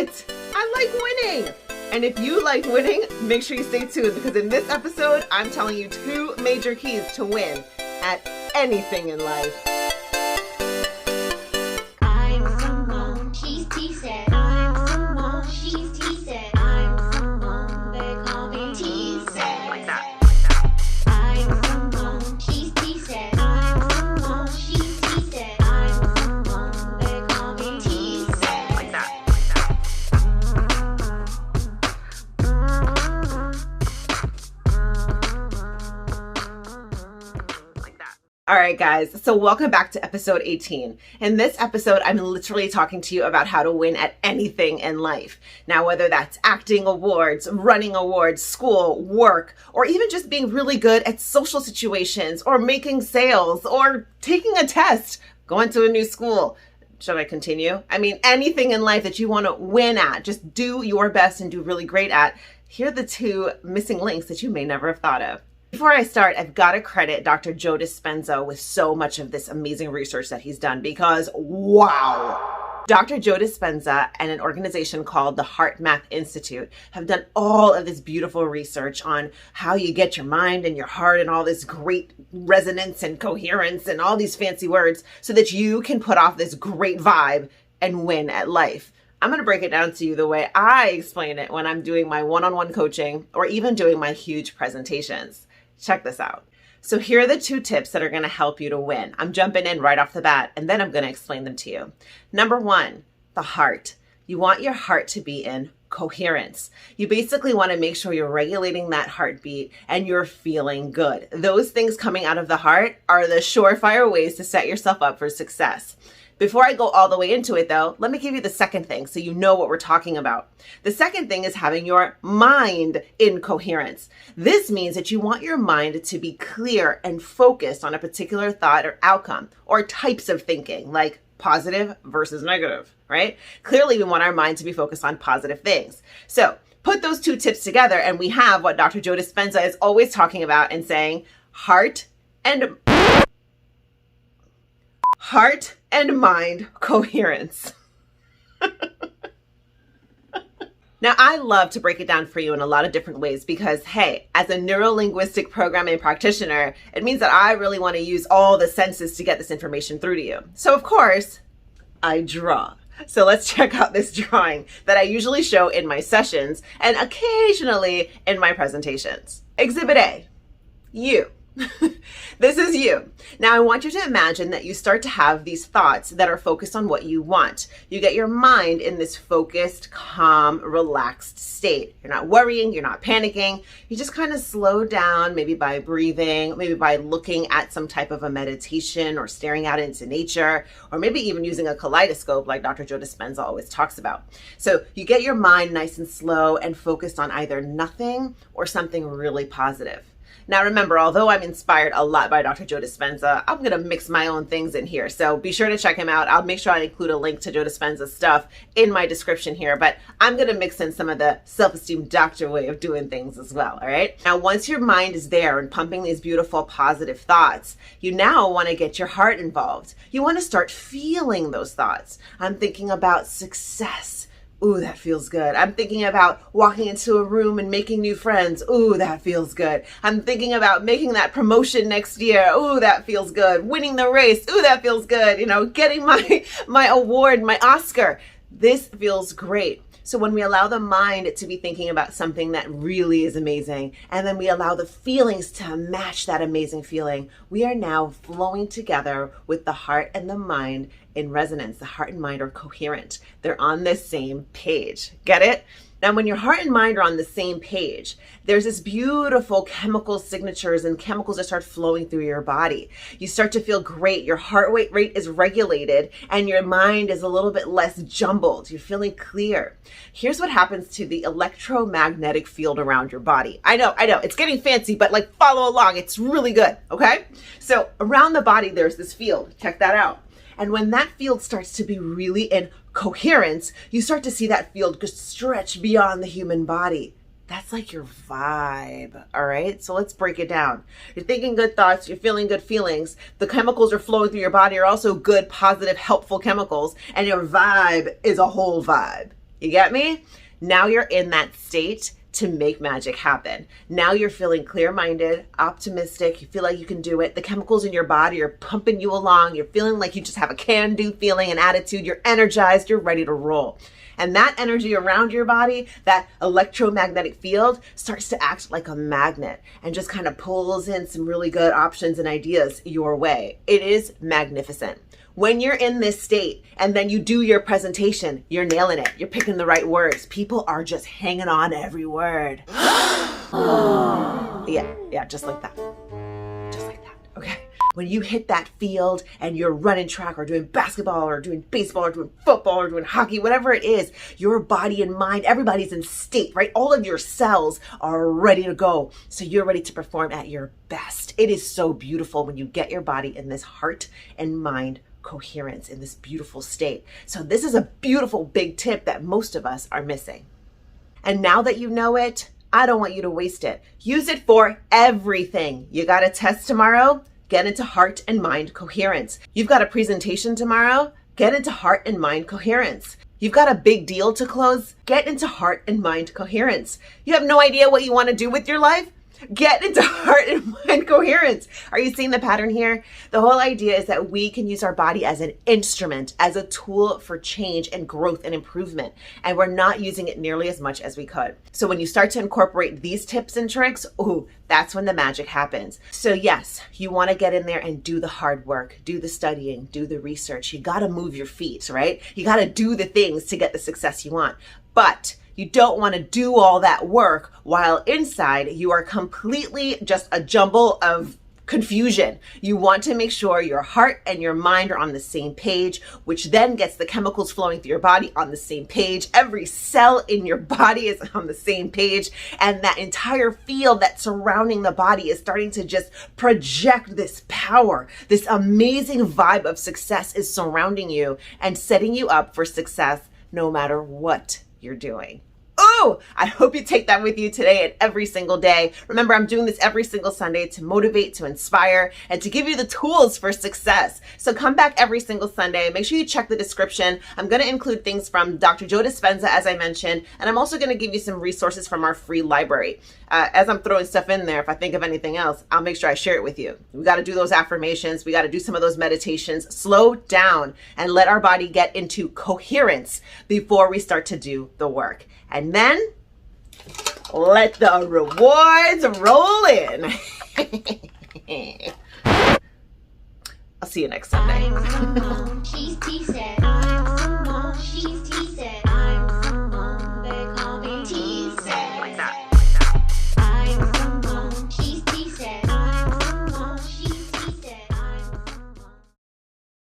it. I like winning. And if you like winning, make sure you stay tuned because in this episode, I'm telling you 2 major keys to win at anything in life. I'm Simone, she's TSED. I'm Simone, she's TSED. I'm Simone, they call me TSED. Like that. I'm Simone, she's TSED. I'm Simone, she's TSED. I'm Simone, they call me TSED. Like that. All right, guys, so welcome back to episode 18. In this episode, I'm literally talking to you about how to win at anything in life. Now, whether that's acting awards, running awards, school, work, or even just being really good at social situations or making sales or taking a test, going to a new school. Should I continue? I mean, anything in life that you want to win at, just do your best and do really great at. Here are the 2 missing links that you may never have thought of. Before I start, I've got to credit Dr. Joe Dispenza with so much of this amazing research that he's done because, wow! Dr. Joe Dispenza and an organization called the Heart Math Institute have done all of this beautiful research on how you get your mind and your heart and all this great resonance and coherence and all these fancy words so that you can put off this great vibe and win at life. I'm going to break it down to you the way I explain it when I'm doing my one-on-one coaching or even doing my huge presentations. Check this out. So here are the 2 tips that are going to help you to win. I'm jumping in right off the bat, and then I'm going to explain them to you. Number 1, the heart. You want your heart to be in coherence. You basically want to make sure you're regulating that heartbeat and you're feeling good. Those things coming out of the heart are the surefire ways to set yourself up for success. Before I go all the way into it though, let me give you the second thing so you know what we're talking about. The second thing is having your mind in coherence. This means that you want your mind to be clear and focused on a particular thought or outcome or types of thinking like positive versus negative, right? Clearly we want our mind to be focused on positive things. So put those 2 tips together and we have what Dr. Joe Dispenza is always talking about and saying heart and mind coherence. Now, I love to break it down for you in a lot of different ways because, hey, as a neuro-linguistic programming practitioner, it means that I really want to use all the senses to get this information through to you. So, of course, I draw. So let's check out this drawing that I usually show in my sessions and occasionally in my presentations. Exhibit A, you. This is you. Now I want you to imagine that you start to have these thoughts that are focused on what you want. You get your mind in this focused, calm, relaxed state. You're not worrying, you're not panicking. You just kind of slow down, maybe by breathing, maybe by looking at some type of a meditation or staring out into nature, or maybe even using a kaleidoscope like Dr. Joe Dispenza always talks about. So you get your mind nice and slow and focused on either nothing or something really positive. Now remember, although I'm inspired a lot by Dr. Joe Dispenza, I'm going to mix my own things in here. So be sure to check him out. I'll make sure I include a link to Joe Dispenza's stuff in my description here, but I'm going to mix in some of the self-esteem doctor way of doing things as well. All right. Now, once your mind is there and pumping these beautiful positive thoughts, you now want to get your heart involved. You want to start feeling those thoughts. I'm thinking about success. Ooh, that feels good. I'm thinking about walking into a room and making new friends. Ooh, that feels good. I'm thinking about making that promotion next year. Ooh, that feels good. Winning the race. Ooh, that feels good. You know, getting my award, my Oscar. This feels great. So when we allow the mind to be thinking about something that really is amazing, and then we allow the feelings to match that amazing feeling, we are now flowing together with the heart and the mind in resonance. The heart and mind are coherent. They're on the same page. Get it? Now, when your heart and mind are on the same page, there's this beautiful chemical signatures and chemicals that start flowing through your body. You start to feel great. Your heart rate is regulated and your mind is a little bit less jumbled. You're feeling clear. Here's what happens to the electromagnetic field around your body. I know, it's getting fancy, but like follow along. It's really good, okay? So around the body, there's this field. Check that out. And when that field starts to be really in coherence, you start to see that field just stretch beyond the human body. That's like your vibe, all right? So let's break it down. You're thinking good thoughts, you're feeling good feelings. The chemicals are flowing through your body are also good, positive, helpful chemicals. And your vibe is a whole vibe. You get me? Now you're in that state to make magic happen. Now you're feeling clear-minded, optimistic. You feel like you can do it. The chemicals in your body are pumping you along. You're feeling like you just have a can-do feeling and attitude. You're energized. You're ready to roll. And that energy around your body, that electromagnetic field, starts to act like a magnet and just kind of pulls in some really good options and ideas your way. It is magnificent. When you're in this state and then you do your presentation, you're nailing it. You're picking the right words. People are just hanging on every word. Yeah, just like that. Just like that. Okay. When you hit that field and you're running track or doing basketball or doing baseball or doing football or doing hockey, whatever it is, your body and mind, everybody's in state, right? All of your cells are ready to go. So you're ready to perform at your best. It is so beautiful when you get your body in this heart and mind coherence, in this beautiful state. So this is a beautiful big tip that most of us are missing. And now that you know it, I don't want you to waste it. Use it for everything. You got a test tomorrow? Get into heart and mind coherence. You've got a presentation tomorrow? Get into heart and mind coherence. You've got a big deal to close? Get into heart and mind coherence. You have no idea what you want to do with your life? Get into heart and mind coherence. Are you seeing the pattern here? The whole idea is that we can use our body as an instrument, as a tool for change and growth and improvement. And we're not using it nearly as much as we could. So when you start to incorporate these tips and tricks, that's when the magic happens. So yes, you want to get in there and do the hard work, do the studying, do the research. You got to move your feet, right? You got to do the things to get the success you want. But you don't want to do all that work while inside you are completely just a jumble of confusion. You want to make sure your heart and your mind are on the same page, which then gets the chemicals flowing through your body on the same page. Every cell in your body is on the same page. And that entire field that's surrounding the body is starting to just project this power. This amazing vibe of success is surrounding you and setting you up for success no matter what you're doing. I hope you take that with you today and every single day. Remember, I'm doing this every single Sunday to motivate, to inspire, and to give you the tools for success. So come back every single Sunday. Make sure you check the description. I'm going to include things from Dr. Joe Dispenza, as I mentioned, and I'm also going to give you some resources from our free library. As I'm throwing stuff in there, if I think of anything else, I'll make sure I share it with you. We got to do those affirmations. We got to do some of those meditations. Slow down and let our body get into coherence before we start to do the work. And then let the rewards roll in. I'll see you next Sunday. She's TSED.